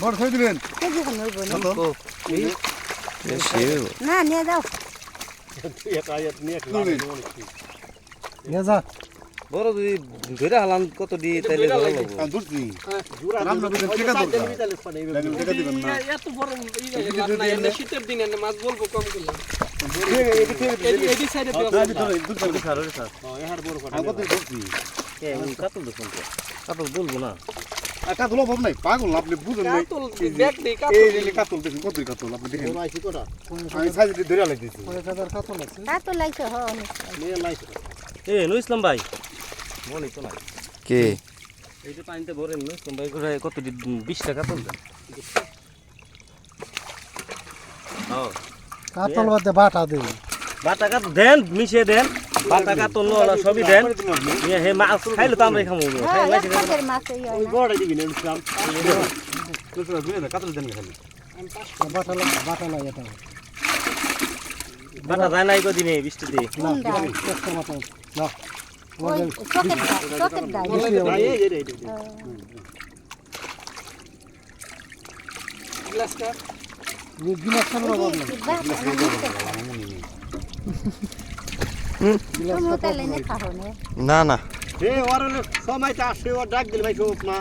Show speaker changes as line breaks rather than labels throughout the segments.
বড় খাই দিবেন
না নিয়ে যাও
নিয়ে যা
বড় যদি ধরে হালাম কত দি তাইলে ভালো লাগবে
ধরছি রাম নবী টাকা দিবেন না
এত বড় শীতের দিনে মাছ বলবো কম করলাম এডি সাইডে
কাতল বলবো না
কাতল অভাব নাই পাগল আপনি বুঝেন নাই এই কাতল দেখুন কত কাতল আপনি দেখেন আমি সাইজ ধরে লাগাইছি
কাতল লাগছে হ
এ নুর ইসলাম ভাই মনে তো নাই
কে
এই যে পানিতে ভরে নুর ইসলাম ভাই করে কত 20 টাকা কাতল দেন
কাতল বাদে বাটা দেন
বাটা কাতল দেন মিশিয়ে দেন বাটা কাতল নলা সবই দেন নিয়ে হে মাছ খাইলে তো আমরা খামু
ওই
বড় দিবি না ইসলাম
কাতল দেন খালি বাটা লাগে এটা
বাটা যায় নাই কদিনে বৃষ্টিতে
না
ওই চকের ডাল
গ্লাসটা
গিলাস খাবো
না না
হে ওর সময়টা আসে ও ডাক দিল ভাই সব না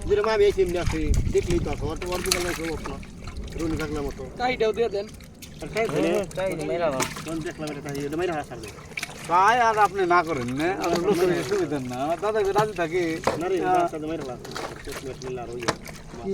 যেটা আমি এই এমনি আসে দেখলেই তো ওর তো ওর দিকে না সব না রুনি থাকলে মতো
কাইটাও দিয়ে দেন
আর খাই মেরা না কোন দেখলাম এটা তাই এটা মেরা হাসাবে
তাই আর আপনি না করেন না আমার লোকের সুবিধা না আমার দাদা রাজি থাকে
না রে রাস্তা মেরা কি